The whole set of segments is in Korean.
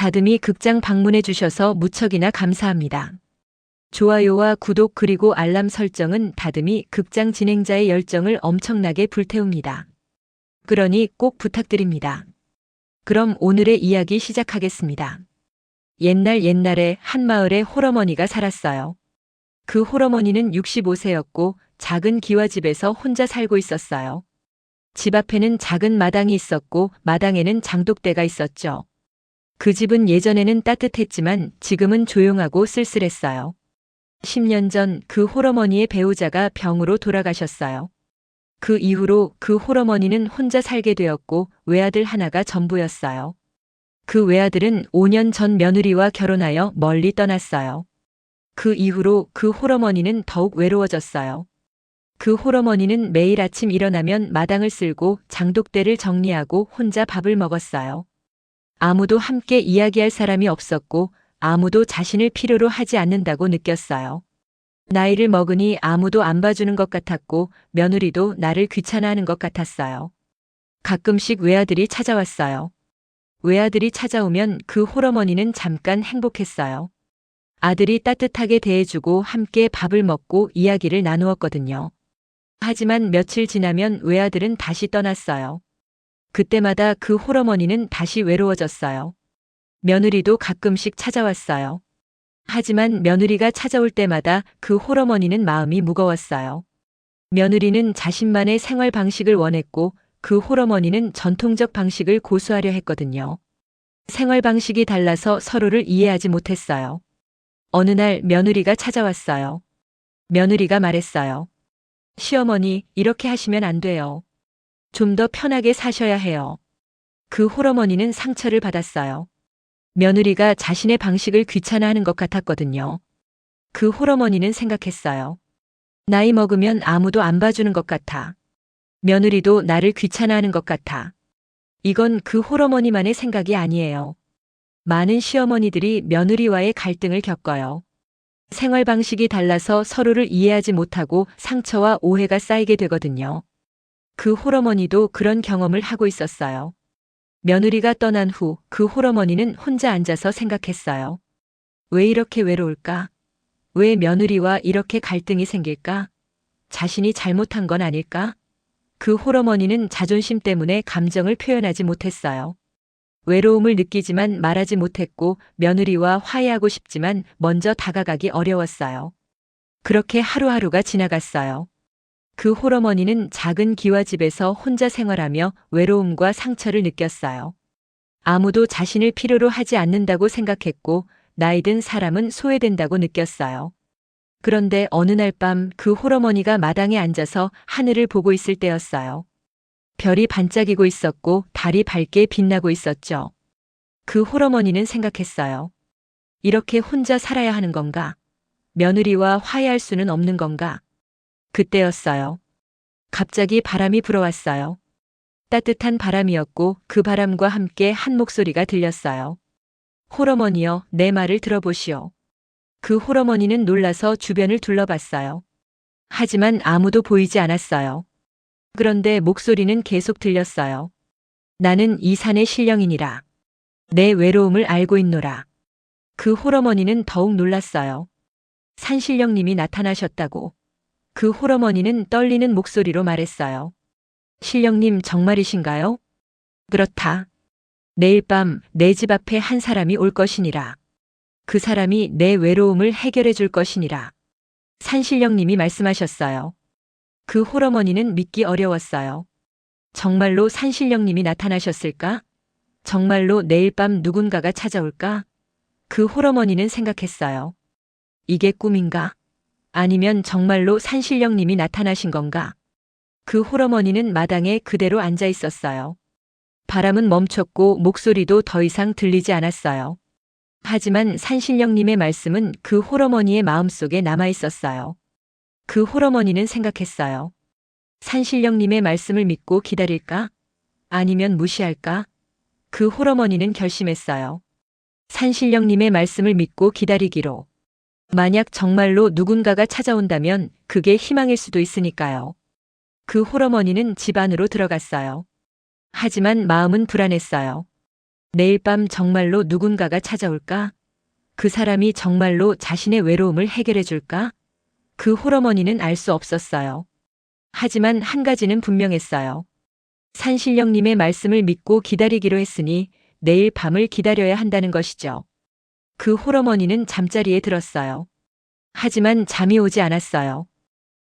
다듬이 극장 방문해 주셔서 무척이나 감사합니다. 좋아요와 구독 그리고 알람 설정은 다듬이 극장 진행자의 열정을 엄청나게 불태웁니다. 그러니 꼭 부탁드립니다. 그럼 오늘의 이야기 시작하겠습니다. 옛날에 한 마을에 홀어머니가 살았어요. 그 홀어머니는 65세였고 작은 기와집에서 혼자 살고 있었어요. 집 앞에는 작은 마당이 있었고 마당에는 장독대가 있었죠. 그 집은 예전에는 따뜻했지만 지금은 조용하고 쓸쓸했어요. 10년 전 그 홀어머니의 배우자가 병으로 돌아가셨어요. 그 이후로 그 홀어머니는 혼자 살게 되었고 외아들 하나가 전부였어요. 그 외아들은 5년 전 며느리와 결혼하여 멀리 떠났어요. 그 이후로 그 홀어머니는 더욱 외로워졌어요. 그 홀어머니는 매일 아침 일어나면 마당을 쓸고 장독대를 정리하고 혼자 밥을 먹었어요. 아무도 함께 이야기할 사람이 없었고 아무도 자신을 필요로 하지 않는다고 느꼈어요. 나이를 먹으니 아무도 안 봐주는 것 같았고 며느리도 나를 귀찮아하는 것 같았어요. 가끔씩 외아들이 찾아왔어요. 외아들이 찾아오면 그 홀어머니는 잠깐 행복했어요. 아들이 따뜻하게 대해주고 함께 밥을 먹고 이야기를 나누었거든요. 하지만 며칠 지나면 외아들은 다시 떠났어요. 그때마다 그 홀어머니는 다시 외로워졌어요. 며느리도 가끔씩 찾아왔어요. 하지만 며느리가 찾아올 때마다 그 홀어머니는 마음이 무거웠어요. 며느리는 자신만의 생활 방식을 원했고 그 홀어머니는 전통적 방식을 고수하려 했거든요. 생활 방식이 달라서 서로를 이해하지 못했어요. 어느 날 며느리가 찾아왔어요. 며느리가 말했어요. 시어머니, 이렇게 하시면 안 돼요. 좀 더 편하게 사셔야 해요. 그 홀어머니는 상처를 받았어요. 며느리가 자신의 방식을 귀찮아하는 것 같았거든요. 그 홀어머니는 생각했어요. 나이 먹으면 아무도 안 봐주는 것 같아. 며느리도 나를 귀찮아하는 것 같아. 이건 그 홀어머니만의 생각이 아니에요. 많은 시어머니들이 며느리와의 갈등을 겪어요. 생활 방식이 달라서 서로를 이해하지 못하고 상처와 오해가 쌓이게 되거든요. 그 홀어머니도 그런 경험을 하고 있었어요. 며느리가 떠난 후 그 홀어머니는 혼자 앉아서 생각했어요. 왜 이렇게 외로울까? 왜 며느리와 이렇게 갈등이 생길까? 자신이 잘못한 건 아닐까? 그 홀어머니는 자존심 때문에 감정을 표현하지 못했어요. 외로움을 느끼지만 말하지 못했고 며느리와 화해하고 싶지만 먼저 다가가기 어려웠어요. 그렇게 하루하루가 지나갔어요. 그 홀어머니는 작은 기와집에서 혼자 생활하며 외로움과 상처를 느꼈어요. 아무도 자신을 필요로 하지 않는다고 생각했고 나이 든 사람은 소외된다고 느꼈어요. 그런데 어느 날 밤 그 홀어머니가 마당에 앉아서 하늘을 보고 있을 때였어요. 별이 반짝이고 있었고 달이 밝게 빛나고 있었죠. 그 홀어머니는 생각했어요. 이렇게 혼자 살아야 하는 건가? 며느리와 화해할 수는 없는 건가? 그때였어요. 갑자기 바람이 불어왔어요. 따뜻한 바람이었고 그 바람과 함께 한 목소리가 들렸어요. 홀어머니여, 내 말을 들어보시오. 그 홀어머니는 놀라서 주변을 둘러봤어요. 하지만 아무도 보이지 않았어요. 그런데 목소리는 계속 들렸어요. 나는 이 산의 신령이니라. 내 외로움을 알고 있노라. 그 홀어머니는 더욱 놀랐어요. 산신령님이 나타나셨다고. 그 홀어머니는 떨리는 목소리로 말했어요. 신령님 정말이신가요? 그렇다. 내일 밤 내 집 앞에 한 사람이 올 것이니라. 그 사람이 내 외로움을 해결해 줄 것이니라. 산신령님이 말씀하셨어요. 그 홀어머니는 믿기 어려웠어요. 정말로 산신령님이 나타나셨을까? 정말로 내일 밤 누군가가 찾아올까? 그 홀어머니는 생각했어요. 이게 꿈인가? 아니면 정말로 산신령님이 나타나신 건가? 그 홀어머니는 마당에 그대로 앉아 있었어요. 바람은 멈췄고 목소리도 더 이상 들리지 않았어요. 하지만 산신령님의 말씀은 그 홀어머니의 마음속에 남아 있었어요. 그 홀어머니는 생각했어요. 산신령님의 말씀을 믿고 기다릴까? 아니면 무시할까? 그 홀어머니는 결심했어요. 산신령님의 말씀을 믿고 기다리기로. 만약 정말로 누군가가 찾아온다면 그게 희망일 수도 있으니까요. 그 홀어머니는 집 안으로 들어갔어요. 하지만 마음은 불안했어요. 내일 밤 정말로 누군가가 찾아올까? 그 사람이 정말로 자신의 외로움을 해결해 줄까? 그 홀어머니는 알 수 없었어요. 하지만 한 가지는 분명했어요. 산신령님의 말씀을 믿고 기다리기로 했으니 내일 밤을 기다려야 한다는 것이죠. 그 홀어머니는 잠자리에 들었어요. 하지만 잠이 오지 않았어요.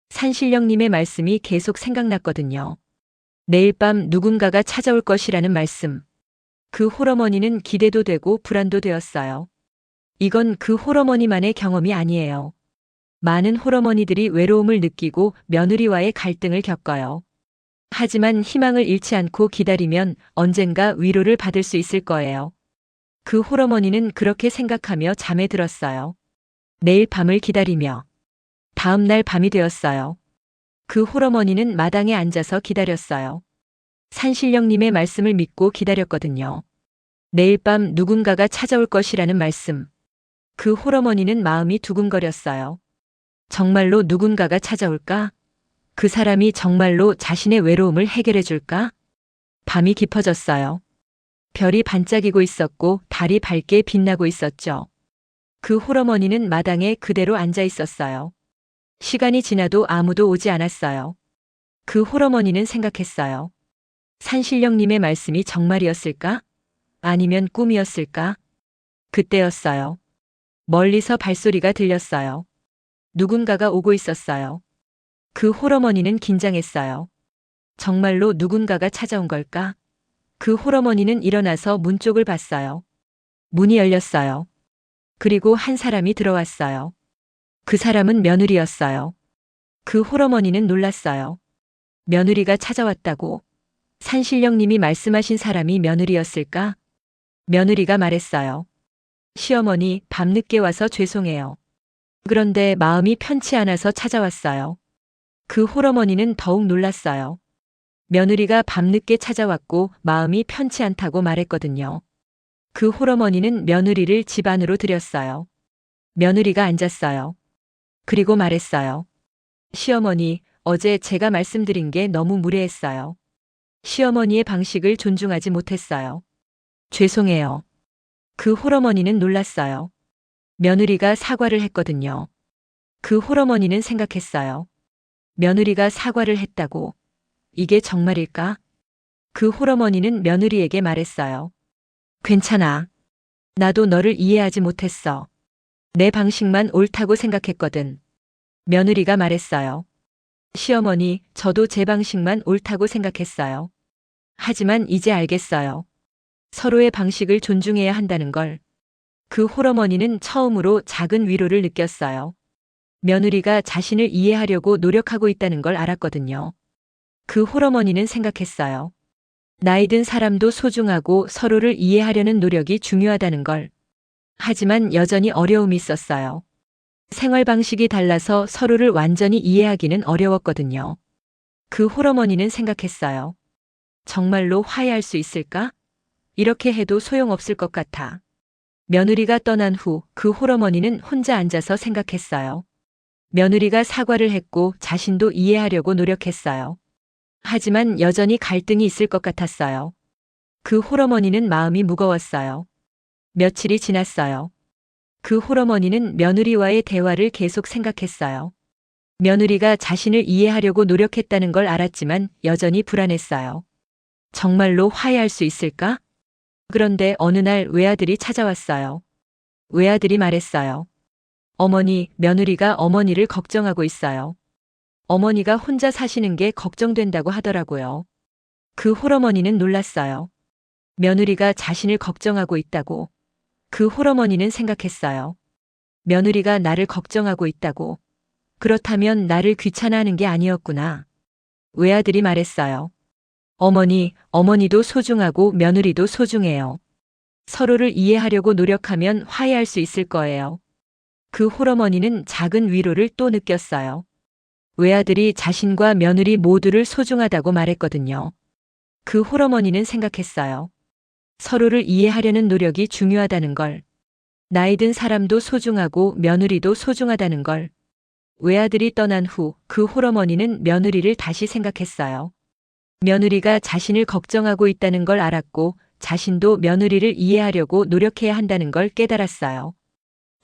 산신령님의 말씀이 계속 생각났거든요. 내일 밤 누군가가 찾아올 것이라는 말씀. 그 홀어머니는 기대도 되고 불안도 되었어요. 이건 그 홀어머니만의 경험이 아니에요. 많은 홀어머니들이 외로움을 느끼고 며느리와의 갈등을 겪어요. 하지만 희망을 잃지 않고 기다리면 언젠가 위로를 받을 수 있을 거예요. 그 홀어머니는 그렇게 생각하며 잠에 들었어요. 내일 밤을 기다리며. 다음 날 밤이 되었어요. 그 홀어머니는 마당에 앉아서 기다렸어요. 산신령님의 말씀을 믿고 기다렸거든요. 내일 밤 누군가가 찾아올 것이라는 말씀. 그 홀어머니는 마음이 두근거렸어요. 정말로 누군가가 찾아올까? 그 사람이 정말로 자신의 외로움을 해결해 줄까? 밤이 깊어졌어요. 별이 반짝이고 있었고 달이 밝게 빛나고 있었죠. 그 홀어머니는 마당에 그대로 앉아 있었어요. 시간이 지나도 아무도 오지 않았어요. 그 홀어머니는 생각했어요. 산신령님의 말씀이 정말이었을까? 아니면 꿈이었을까? 그때였어요. 멀리서 발소리가 들렸어요. 누군가가 오고 있었어요. 그 홀어머니는 긴장했어요. 정말로 누군가가 찾아온 걸까? 그 홀어머니는 일어나서 문 쪽을 봤어요. 문이 열렸어요. 그리고 한 사람이 들어왔어요. 그 사람은 며느리였어요. 그 홀어머니는 놀랐어요. 며느리가 찾아왔다고? 산신령님이 말씀하신 사람이 며느리였을까? 며느리가 말했어요. 시어머니, 밤늦게 와서 죄송해요. 그런데 마음이 편치 않아서 찾아왔어요. 그 홀어머니는 더욱 놀랐어요. 며느리가 밤늦게 찾아왔고 마음이 편치 않다고 말했거든요. 그 홀어머니는 며느리를 집 안으로 들였어요. 며느리가 앉았어요. 그리고 말했어요. 시어머니, 어제 제가 말씀드린 게 너무 무례했어요. 시어머니의 방식을 존중하지 못했어요. 죄송해요. 그 홀어머니는 놀랐어요. 며느리가 사과를 했거든요. 그 홀어머니는 생각했어요. 며느리가 사과를 했다고? 이게 정말일까? 그 홀어머니는 며느리에게 말했어요. 괜찮아. 나도 너를 이해하지 못했어. 내 방식만 옳다고 생각했거든. 며느리가 말했어요. 시어머니, 저도 제 방식만 옳다고 생각했어요. 하지만 이제 알겠어요. 서로의 방식을 존중해야 한다는 걸. 그 홀어머니는 처음으로 작은 위로를 느꼈어요. 며느리가 자신을 이해하려고 노력하고 있다는 걸 알았거든요. 그 홀어머니는 생각했어요. 나이 든 사람도 소중하고 서로를 이해하려는 노력이 중요하다는 걸. 하지만 여전히 어려움이 있었어요. 생활 방식이 달라서 서로를 완전히 이해하기는 어려웠거든요. 그 홀어머니는 생각했어요. 정말로 화해할 수 있을까? 이렇게 해도 소용없을 것 같아. 며느리가 떠난 후 그 홀어머니는 혼자 앉아서 생각했어요. 며느리가 사과를 했고 자신도 이해하려고 노력했어요. 하지만 여전히 갈등이 있을 것 같았어요. 그 홀어머니는 마음이 무거웠어요. 며칠이 지났어요. 그 홀어머니는 며느리와의 대화를 계속 생각했어요. 며느리가 자신을 이해하려고 노력했다는 걸 알았지만 여전히 불안했어요. 정말로 화해할 수 있을까? 그런데 어느 날 외아들이 찾아왔어요. 외아들이 말했어요. 어머니, 며느리가 어머니를 걱정하고 있어요. 어머니가 혼자 사시는 게 걱정된다고 하더라고요. 그 홀어머니는 놀랐어요. 며느리가 자신을 걱정하고 있다고. 그 홀어머니는 생각했어요. 며느리가 나를 걱정하고 있다고. 그렇다면 나를 귀찮아하는 게 아니었구나. 외아들이 말했어요. 어머니, 어머니도 소중하고 며느리도 소중해요. 서로를 이해하려고 노력하면 화해할 수 있을 거예요. 그 홀어머니는 작은 위로를 또 느꼈어요. 외아들이 자신과 며느리 모두를 소중하다고 말했거든요. 그 홀어머니는 생각했어요. 서로를 이해하려는 노력이 중요하다는 걸. 나이 든 사람도 소중하고 며느리도 소중하다는 걸. 외아들이 떠난 후 그 홀어머니는 며느리를 다시 생각했어요. 며느리가 자신을 걱정하고 있다는 걸 알았고 자신도 며느리를 이해하려고 노력해야 한다는 걸 깨달았어요.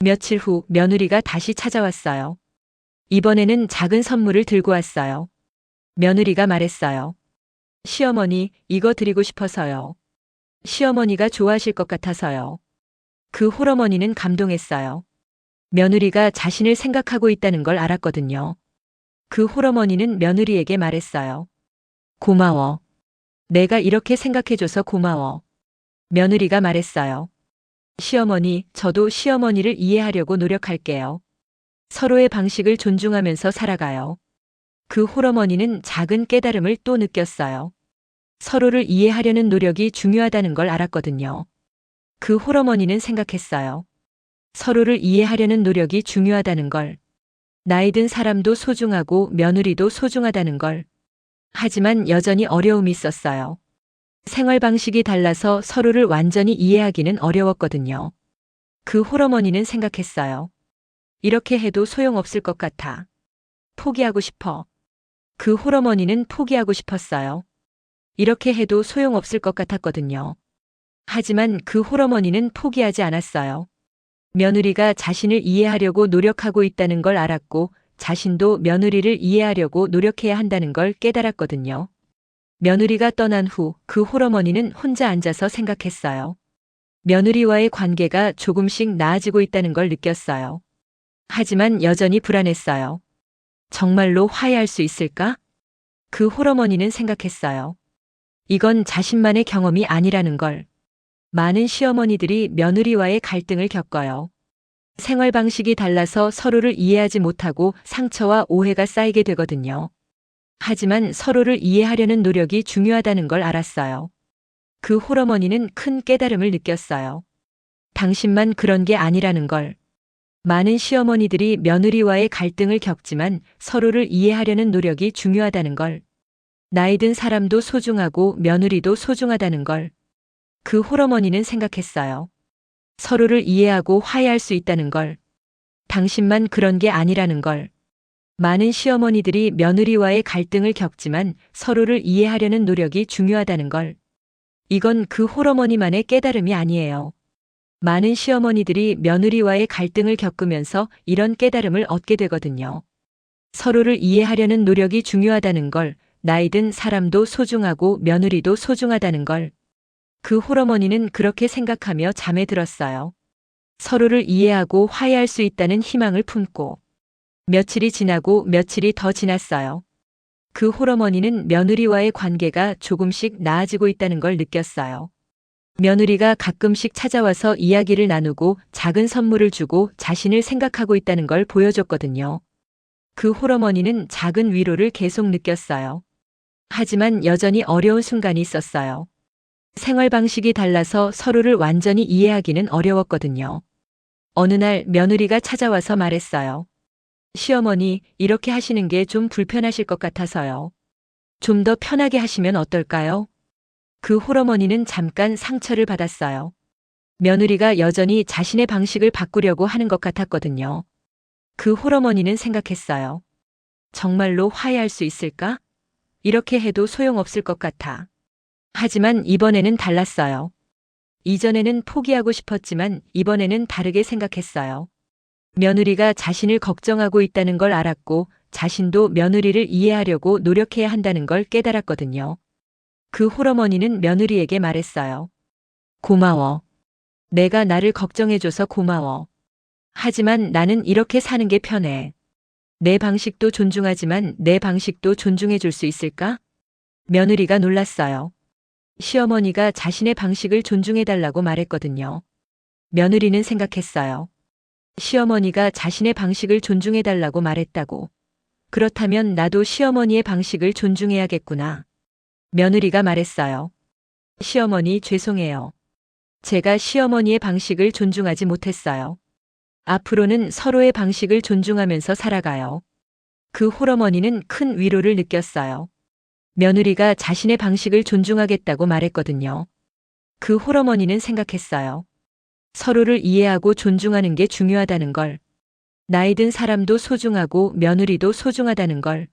며칠 후 며느리가 다시 찾아왔어요. 이번에는 작은 선물을 들고 왔어요. 며느리가 말했어요. 시어머니, 이거 드리고 싶어서요. 시어머니가 좋아하실 것 같아서요. 그 홀어머니는 감동했어요. 며느리가 자신을 생각하고 있다는 걸 알았거든요. 그 홀어머니는 며느리에게 말했어요. 고마워. 내가 이렇게 생각해줘서 고마워. 며느리가 말했어요. 시어머니, 저도 시어머니를 이해하려고 노력할게요. 서로의 방식을 존중하면서 살아가요. 그 홀어머니는 작은 깨달음을 또 느꼈어요. 서로를 이해하려는 노력이 중요하다는 걸 알았거든요. 그 홀어머니는 생각했어요. 서로를 이해하려는 노력이 중요하다는 걸. 나이 든 사람도 소중하고 며느리도 소중하다는 걸. 하지만 여전히 어려움이 있었어요. 생활 방식이 달라서 서로를 완전히 이해하기는 어려웠거든요. 그 홀어머니는 생각했어요. 이렇게 해도 소용없을 것 같아. 포기하고 싶어. 그 홀어머니는 포기하고 싶었어요. 이렇게 해도 소용없을 것 같았거든요. 하지만 그 홀어머니는 포기하지 않았어요. 며느리가 자신을 이해하려고 노력하고 있다는 걸 알았고 자신도 며느리를 이해하려고 노력해야 한다는 걸 깨달았거든요. 며느리가 떠난 후 그 홀어머니는 혼자 앉아서 생각했어요. 며느리와의 관계가 조금씩 나아지고 있다는 걸 느꼈어요. 하지만 여전히 불안했어요. 정말로 화해할 수 있을까? 그 홀어머니는 생각했어요. 이건 자신만의 경험이 아니라는 걸. 많은 시어머니들이 며느리와의 갈등을 겪어요. 생활 방식이 달라서 서로를 이해하지 못하고 상처와 오해가 쌓이게 되거든요. 하지만 서로를 이해하려는 노력이 중요하다는 걸 알았어요. 그 홀어머니는 큰 깨달음을 느꼈어요. 당신만 그런 게 아니라는 걸. 많은 시어머니들이 며느리와의 갈등을 겪지만 서로를 이해하려는 노력이 중요하다는 걸. 나이 든 사람도 소중하고 며느리도 소중하다는 걸. 그 홀어머니는 생각했어요. 서로를 이해하고 화해할 수 있다는 걸. 당신만 그런 게 아니라는 걸. 많은 시어머니들이 며느리와의 갈등을 겪지만 서로를 이해하려는 노력이 중요하다는 걸. 이건 그 홀어머니만의 깨달음이 아니에요. 많은 시어머니들이 며느리와의 갈등을 겪으면서 이런 깨달음을 얻게 되거든요. 서로를 이해하려는 노력이 중요하다는 걸, 나이 든 사람도 소중하고 며느리도 소중하다는 걸. 그 홀어머니는 그렇게 생각하며 잠에 들었어요. 서로를 이해하고 화해할 수 있다는 희망을 품고. 며칠이 지나고 며칠이 더 지났어요. 그 홀어머니는 며느리와의 관계가 조금씩 나아지고 있다는 걸 느꼈어요. 며느리가 가끔씩 찾아와서 이야기를 나누고 작은 선물을 주고 자신을 생각하고 있다는 걸 보여줬거든요. 그 홀어머니는 작은 위로를 계속 느꼈어요. 하지만 여전히 어려운 순간이 있었어요. 생활 방식이 달라서 서로를 완전히 이해하기는 어려웠거든요. 어느 날 며느리가 찾아와서 말했어요. 시어머니, 이렇게 하시는 게 좀 불편하실 것 같아서요. 좀 더 편하게 하시면 어떨까요? 그 홀어머니는 잠깐 상처를 받았어요. 며느리가 여전히 자신의 방식을 바꾸려고 하는 것 같았거든요. 그 홀어머니는 생각했어요. 정말로 화해할 수 있을까? 이렇게 해도 소용없을 것 같아. 하지만 이번에는 달랐어요. 이전에는 포기하고 싶었지만 이번에는 다르게 생각했어요. 며느리가 자신을 걱정하고 있다는 걸 알았고 자신도 며느리를 이해하려고 노력해야 한다는 걸 깨달았거든요. 그 홀어머니는 며느리에게 말했어요. 고마워. 내가 나를 걱정해줘서 고마워. 하지만 나는 이렇게 사는 게 편해. 내 방식도 존중하지만 내 방식도 존중해줄 수 있을까? 며느리가 놀랐어요. 시어머니가 자신의 방식을 존중해달라고 말했거든요. 며느리는 생각했어요. 시어머니가 자신의 방식을 존중해달라고 말했다고. 그렇다면 나도 시어머니의 방식을 존중해야겠구나. 며느리가 말했어요. 시어머니 죄송해요. 제가 시어머니의 방식을 존중하지 못했어요. 앞으로는 서로의 방식을 존중하면서 살아가요. 그 홀어머니는 큰 위로를 느꼈어요. 며느리가 자신의 방식을 존중하겠다고 말했거든요. 그 홀어머니는 생각했어요. 서로를 이해하고 존중하는 게 중요하다는 걸. 나이 든 사람도 소중하고 며느리도 소중하다는 걸.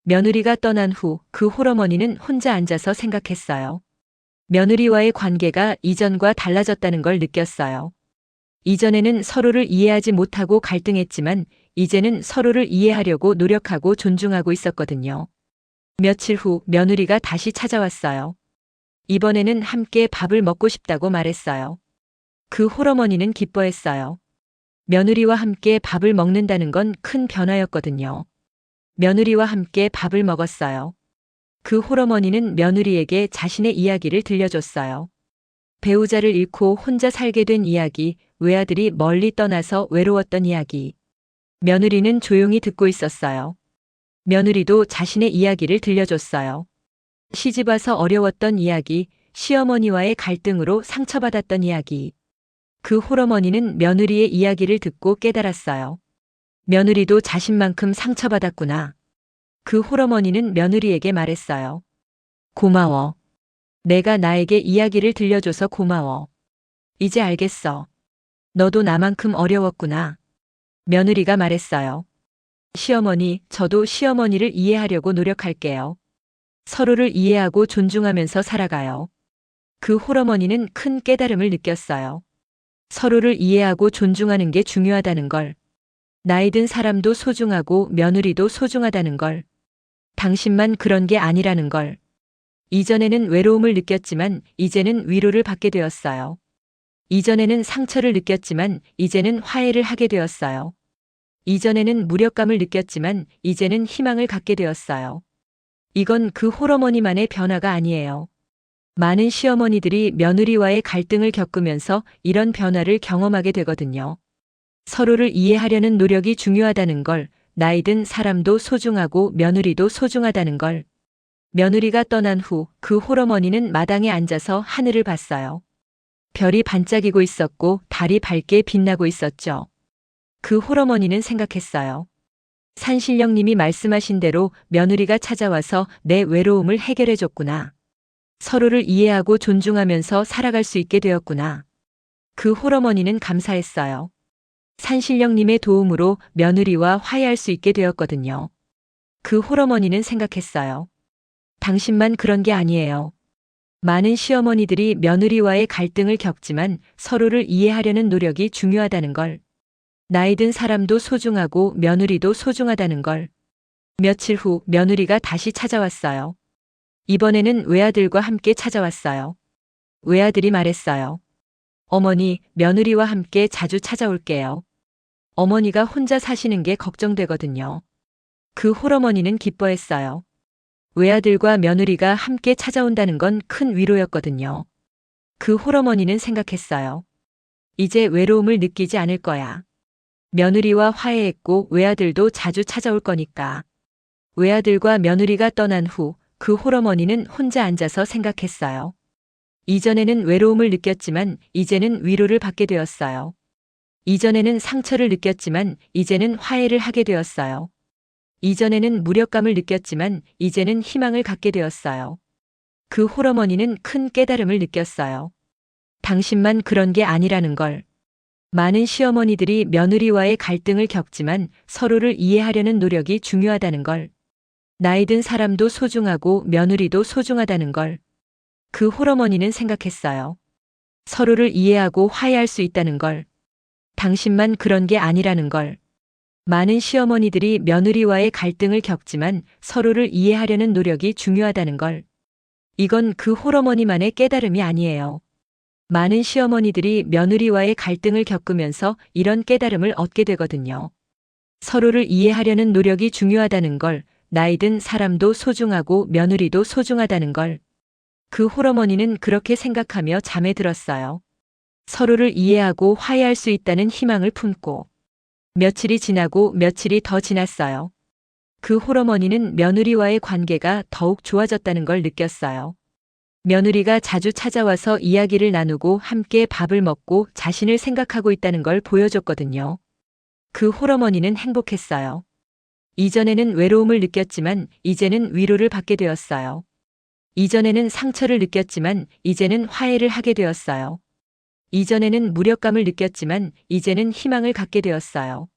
며느리가 떠난 후 그 홀어머니는 혼자 앉아서 생각했어요. 며느리와의 관계가 이전과 달라졌다는 걸 느꼈어요. 이전에는 서로를 이해하지 못하고 갈등했지만 이제는 서로를 이해하려고 노력하고 존중하고 있었거든요. 며칠 후 며느리가 다시 찾아왔어요. 이번에는 함께 밥을 먹고 싶다고 말했어요. 그 홀어머니는 기뻐했어요. 며느리와 함께 밥을 먹는다는 건 큰 변화였거든요. 며느리와 함께 밥을 먹었어요. 그 홀어머니는 며느리에게 자신의 이야기를 들려줬어요. 배우자를 잃고 혼자 살게 된 이야기, 외아들이 멀리 떠나서 외로웠던 이야기. 며느리는 조용히 듣고 있었어요. 며느리도 자신의 이야기를 들려줬어요. 시집와서 어려웠던 이야기, 시어머니와의 갈등으로 상처받았던 이야기. 그 홀어머니는 며느리의 이야기를 듣고 깨달았어요. 며느리도 자신만큼 상처받았구나. 그 홀어머니는 며느리에게 말했어요. 고마워. 내가 나에게 이야기를 들려줘서 고마워. 이제 알겠어. 너도 나만큼 어려웠구나. 며느리가 말했어요. 시어머니, 저도 시어머니를 이해하려고 노력할게요. 서로를 이해하고 존중하면서 살아가요. 그 홀어머니는 큰 깨달음을 느꼈어요. 서로를 이해하고 존중하는 게 중요하다는 걸. 나이 든 사람도 소중하고 며느리도 소중하다는 걸. 당신만 그런 게 아니라는 걸. 이전에는 외로움을 느꼈지만 이제는 위로를 받게 되었어요. 이전에는 상처를 느꼈지만 이제는 화해를 하게 되었어요. 이전에는 무력감을 느꼈지만 이제는 희망을 갖게 되었어요. 이건 그 홀어머니만의 변화가 아니에요. 많은 시어머니들이 며느리와의 갈등을 겪으면서 이런 변화를 경험하게 되거든요. 서로를 이해하려는 노력이 중요하다는 걸, 나이 든 사람도 소중하고 며느리도 소중하다는 걸. 며느리가 떠난 후 그 홀어머니는 마당에 앉아서 하늘을 봤어요. 별이 반짝이고 있었고 달이 밝게 빛나고 있었죠. 그 홀어머니는 생각했어요. 산신령님이 말씀하신 대로 며느리가 찾아와서 내 외로움을 해결해 줬구나. 서로를 이해하고 존중하면서 살아갈 수 있게 되었구나. 그 홀어머니는 감사했어요. 산신령님의 도움으로 며느리와 화해할 수 있게 되었거든요. 그 홀어머니는 생각했어요. 당신만 그런 게 아니에요. 많은 시어머니들이 며느리와의 갈등을 겪지만 서로를 이해하려는 노력이 중요하다는 걸. 나이 든 사람도 소중하고 며느리도 소중하다는 걸. 며칠 후 며느리가 다시 찾아왔어요. 이번에는 외아들과 함께 찾아왔어요. 외아들이 말했어요. 어머니, 며느리와 함께 자주 찾아올게요. 어머니가 혼자 사시는 게 걱정되거든요. 그 홀어머니는 기뻐했어요. 외아들과 며느리가 함께 찾아온다는 건 큰 위로였거든요. 그 홀어머니는 생각했어요. 이제 외로움을 느끼지 않을 거야. 며느리와 화해했고 외아들도 자주 찾아올 거니까. 외아들과 며느리가 떠난 후 그 홀어머니는 혼자 앉아서 생각했어요. 이전에는 외로움을 느꼈지만 이제는 위로를 받게 되었어요. 이전에는 상처를 느꼈지만 이제는 화해를 하게 되었어요. 이전에는 무력감을 느꼈지만 이제는 희망을 갖게 되었어요. 그 홀어머니는 큰 깨달음을 느꼈어요. 당신만 그런 게 아니라는 걸. 많은 시어머니들이 며느리와의 갈등을 겪지만 서로를 이해하려는 노력이 중요하다는 걸. 나이 든 사람도 소중하고 며느리도 소중하다는 걸. 그 홀어머니는 생각했어요. 서로를 이해하고 화해할 수 있다는 걸. 당신만 그런 게 아니라는 걸. 많은 시어머니들이 며느리와의 갈등을 겪지만 서로를 이해하려는 노력이 중요하다는 걸. 이건 그 홀어머니만의 깨달음이 아니에요. 많은 시어머니들이 며느리와의 갈등을 겪으면서 이런 깨달음을 얻게 되거든요. 서로를 이해하려는 노력이 중요하다는 걸, 나이 든 사람도 소중하고 며느리도 소중하다는 걸. 그 홀어머니는 그렇게 생각하며 잠에 들었어요. 서로를 이해하고 화해할 수 있다는 희망을 품고. 며칠이 지나고 며칠이 더 지났어요. 그 홀어머니는 며느리와의 관계가 더욱 좋아졌다는 걸 느꼈어요. 며느리가 자주 찾아와서 이야기를 나누고 함께 밥을 먹고 자신을 생각하고 있다는 걸 보여줬거든요. 그 홀어머니는 행복했어요. 이전에는 외로움을 느꼈지만 이제는 위로를 받게 되었어요. 이전에는 상처를 느꼈지만 이제는 화해를 하게 되었어요. 이전에는 무력감을 느꼈지만 이제는 희망을 갖게 되었어요.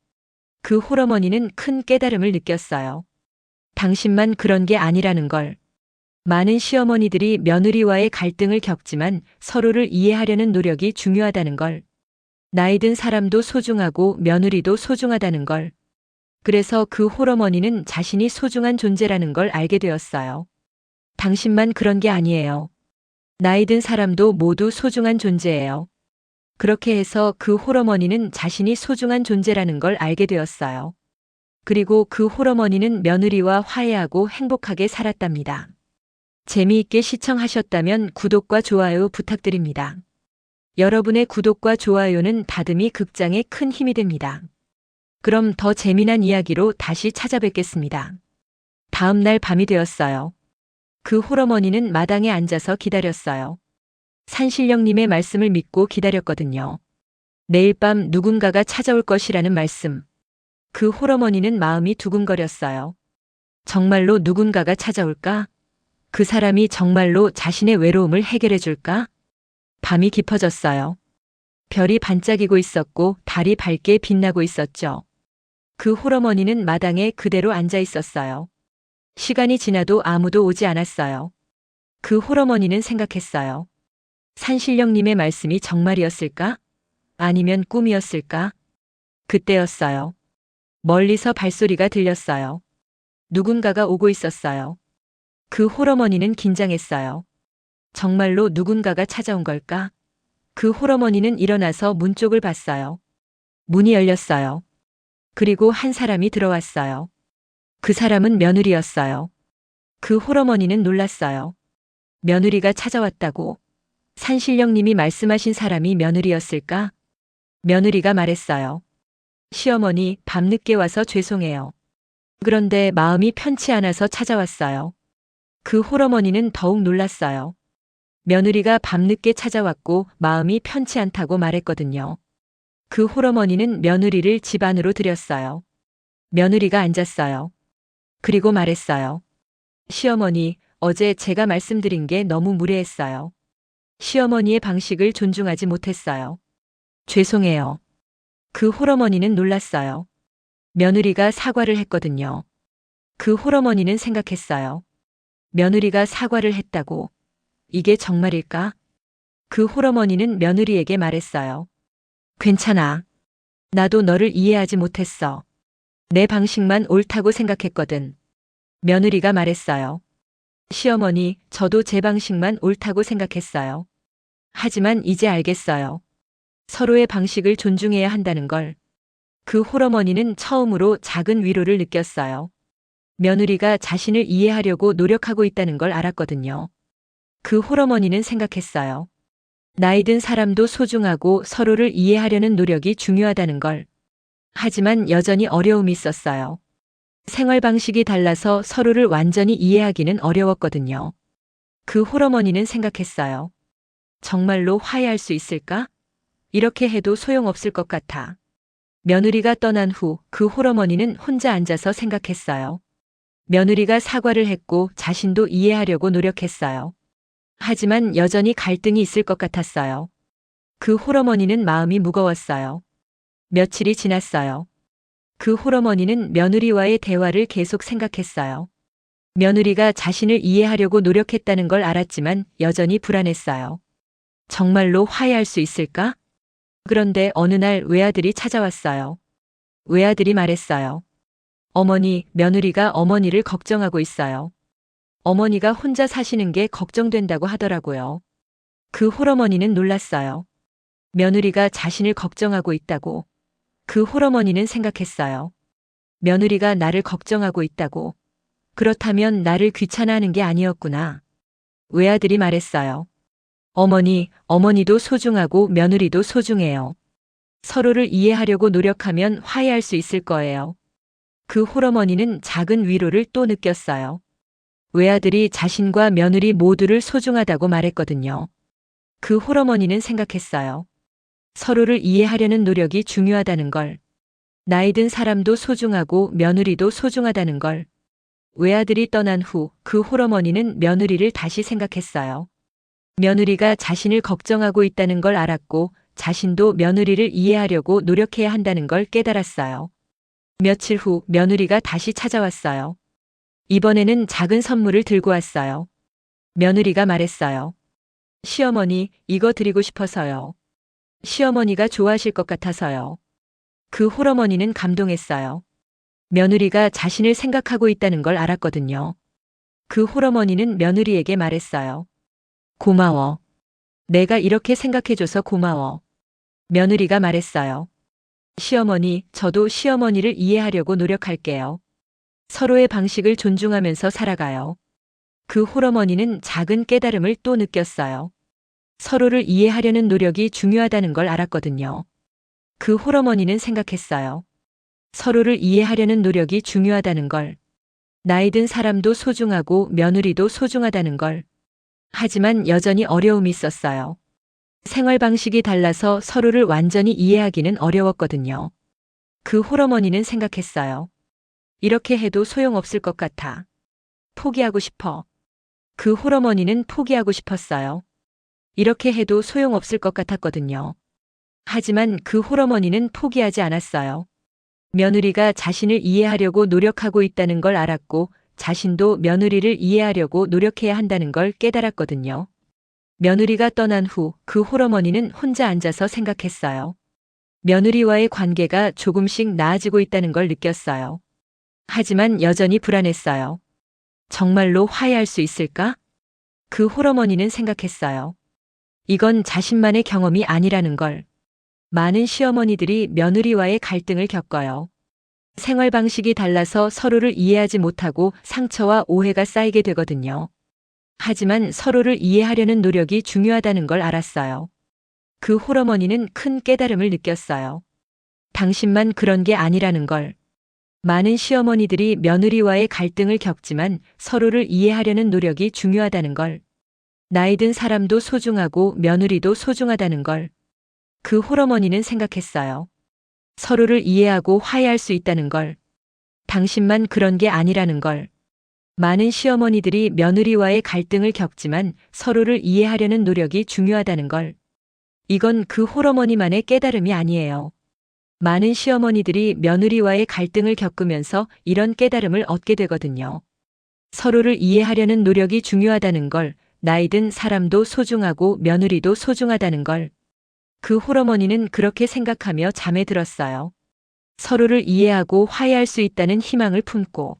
그 홀어머니는 큰 깨달음을 느꼈어요. 당신만 그런 게 아니라는 걸. 많은 시어머니들이 며느리와의 갈등을 겪지만 서로를 이해하려는 노력이 중요하다는 걸, 나이 든 사람도 소중하고 며느리도 소중하다는 걸, 그래서 그 홀어머니는 자신이 소중한 존재라는 걸 알게 되었어요. 당신만 그런 게 아니에요. 나이 든 사람도 모두 소중한 존재예요. 그렇게 해서 그 홀어머니는 자신이 소중한 존재라는 걸 알게 되었어요. 그리고 그 홀어머니는 며느리와 화해하고 행복하게 살았답니다. 재미있게 시청하셨다면 구독과 좋아요 부탁드립니다. 여러분의 구독과 좋아요는 다듬이 극장에 큰 힘이 됩니다. 그럼 더 재미난 이야기로 다시 찾아뵙겠습니다. 다음 날 밤이 되었어요. 그 홀어머니는 마당에 앉아서 기다렸어요. 산신령님의 말씀을 믿고 기다렸거든요. 내일 밤 누군가가 찾아올 것이라는 말씀. 그 홀어머니는 마음이 두근거렸어요. 정말로 누군가가 찾아올까? 그 사람이 정말로 자신의 외로움을 해결해 줄까? 밤이 깊어졌어요. 별이 반짝이고 있었고 달이 밝게 빛나고 있었죠. 그 홀어머니는 마당에 그대로 앉아 있었어요. 시간이 지나도 아무도 오지 않았어요. 그 홀어머니는 생각했어요. 산신령님의 말씀이 정말이었을까? 아니면 꿈이었을까? 그때였어요. 멀리서 발소리가 들렸어요. 누군가가 오고 있었어요. 그 홀어머니는 긴장했어요. 정말로 누군가가 찾아온 걸까? 그 홀어머니는 일어나서 문 쪽을 봤어요. 문이 열렸어요. 그리고 한 사람이 들어왔어요. 그 사람은 며느리였어요. 그 홀어머니는 놀랐어요. 며느리가 찾아왔다고? 산신령님이 말씀하신 사람이 며느리였을까? 며느리가 말했어요. 시어머니, 밤늦게 와서 죄송해요. 그런데 마음이 편치 않아서 찾아왔어요. 그 홀어머니는 더욱 놀랐어요. 며느리가 밤늦게 찾아왔고 마음이 편치 않다고 말했거든요. 그 홀어머니는 며느리를 집 안으로 들였어요. 며느리가 앉았어요. 그리고 말했어요. 시어머니, 어제 제가 말씀드린 게 너무 무례했어요. 시어머니의 방식을 존중하지 못했어요. 죄송해요. 그 홀어머니는 놀랐어요. 며느리가 사과를 했거든요. 그 홀어머니는 생각했어요. 며느리가 사과를 했다고? 이게 정말일까? 그 홀어머니는 며느리에게 말했어요. 괜찮아. 나도 너를 이해하지 못했어. 내 방식만 옳다고 생각했거든. 며느리가 말했어요. 시어머니, 저도 제 방식만 옳다고 생각했어요. 하지만 이제 알겠어요. 서로의 방식을 존중해야 한다는 걸. 그 홀어머니는 처음으로 작은 위로를 느꼈어요. 며느리가 자신을 이해하려고 노력하고 있다는 걸 알았거든요. 그 홀어머니는 생각했어요. 나이 든 사람도 소중하고 서로를 이해하려는 노력이 중요하다는 걸. 하지만 여전히 어려움이 있었어요. 생활 방식이 달라서 서로를 완전히 이해하기는 어려웠거든요. 그 홀어머니는 생각했어요. 정말로 화해할 수 있을까? 이렇게 해도 소용없을 것 같아. 며느리가 떠난 후 그 홀어머니는 혼자 앉아서 생각했어요. 며느리가 사과를 했고 자신도 이해하려고 노력했어요. 하지만 여전히 갈등이 있을 것 같았어요. 그 홀어머니는 마음이 무거웠어요. 며칠이 지났어요. 그 홀어머니는 며느리와의 대화를 계속 생각했어요. 며느리가 자신을 이해하려고 노력했다는 걸 알았지만 여전히 불안했어요. 정말로 화해할 수 있을까? 그런데 어느 날 외아들이 찾아왔어요. 외아들이 말했어요. 어머니, 며느리가 어머니를 걱정하고 있어요. 어머니가 혼자 사시는 게 걱정된다고 하더라고요. 그 홀어머니는 놀랐어요. 며느리가 자신을 걱정하고 있다고. 그 홀어머니는 생각했어요. 며느리가 나를 걱정하고 있다고. 그렇다면 나를 귀찮아하는 게 아니었구나. 외아들이 말했어요. 어머니, 어머니도 소중하고 며느리도 소중해요. 서로를 이해하려고 노력하면 화해할 수 있을 거예요. 그 홀어머니는 작은 위로를 또 느꼈어요. 외아들이 자신과 며느리 모두를 소중하다고 말했거든요. 그 홀어머니는 생각했어요. 서로를 이해하려는 노력이 중요하다는 걸. 나이 든 사람도 소중하고 며느리도 소중하다는 걸. 외아들이 떠난 후 그 홀어머니는 며느리를 다시 생각했어요. 며느리가 자신을 걱정하고 있다는 걸 알았고 자신도 며느리를 이해하려고 노력해야 한다는 걸 깨달았어요. 며칠 후 며느리가 다시 찾아왔어요. 이번에는 작은 선물을 들고 왔어요. 며느리가 말했어요. 시어머니, 이거 드리고 싶어서요. 시어머니가 좋아하실 것 같아서요. 그 홀어머니는 감동했어요. 며느리가 자신을 생각하고 있다는 걸 알았거든요. 그 홀어머니는 며느리에게 말했어요. 고마워. 내가 이렇게 생각해줘서 고마워. 며느리가 말했어요. 시어머니, 저도 시어머니를 이해하려고 노력할게요. 서로의 방식을 존중하면서 살아가요. 그 홀어머니는 작은 깨달음을 또 느꼈어요. 서로를 이해하려는 노력이 중요하다는 걸 알았거든요. 그 홀어머니는 생각했어요. 서로를 이해하려는 노력이 중요하다는 걸. 나이 든 사람도 소중하고 며느리도 소중하다는 걸. 하지만 여전히 어려움이 있었어요. 생활 방식이 달라서 서로를 완전히 이해하기는 어려웠거든요. 그 홀어머니는 생각했어요. 이렇게 해도 소용없을 것 같아. 포기하고 싶어. 그 홀어머니는 포기하고 싶었어요. 이렇게 해도 소용없을 것 같았거든요. 하지만 그 홀어머니는 포기하지 않았어요. 며느리가 자신을 이해하려고 노력하고 있다는 걸 알았고 자신도 며느리를 이해하려고 노력해야 한다는 걸 깨달았거든요. 며느리가 떠난 후 그 홀어머니는 혼자 앉아서 생각했어요. 며느리와의 관계가 조금씩 나아지고 있다는 걸 느꼈어요. 하지만 여전히 불안했어요. 정말로 화해할 수 있을까? 그 홀어머니는 생각했어요. 이건 자신만의 경험이 아니라는 걸. 많은 시어머니들이 며느리와의 갈등을 겪어요. 생활 방식이 달라서 서로를 이해하지 못하고 상처와 오해가 쌓이게 되거든요. 하지만 서로를 이해하려는 노력이 중요하다는 걸 알았어요. 그 홀어머니는 큰 깨달음을 느꼈어요. 당신만 그런 게 아니라는 걸. 많은 시어머니들이 며느리와의 갈등을 겪지만 서로를 이해하려는 노력이 중요하다는 걸. 나이 든 사람도 소중하고 며느리도 소중하다는 걸. 그 홀어머니는 생각했어요. 서로를 이해하고 화해할 수 있다는 걸. 당신만 그런 게 아니라는 걸. 많은 시어머니들이 며느리와의 갈등을 겪지만 서로를 이해하려는 노력이 중요하다는 걸. 이건 그 홀어머니만의 깨달음이 아니에요. 많은 시어머니들이 며느리와의 갈등을 겪으면서 이런 깨달음을 얻게 되거든요. 서로를 이해하려는 노력이 중요하다는 걸, 나이 든 사람도 소중하고 며느리도 소중하다는 걸. 그 홀어머니는 그렇게 생각하며 잠에 들었어요. 서로를 이해하고 화해할 수 있다는 희망을 품고.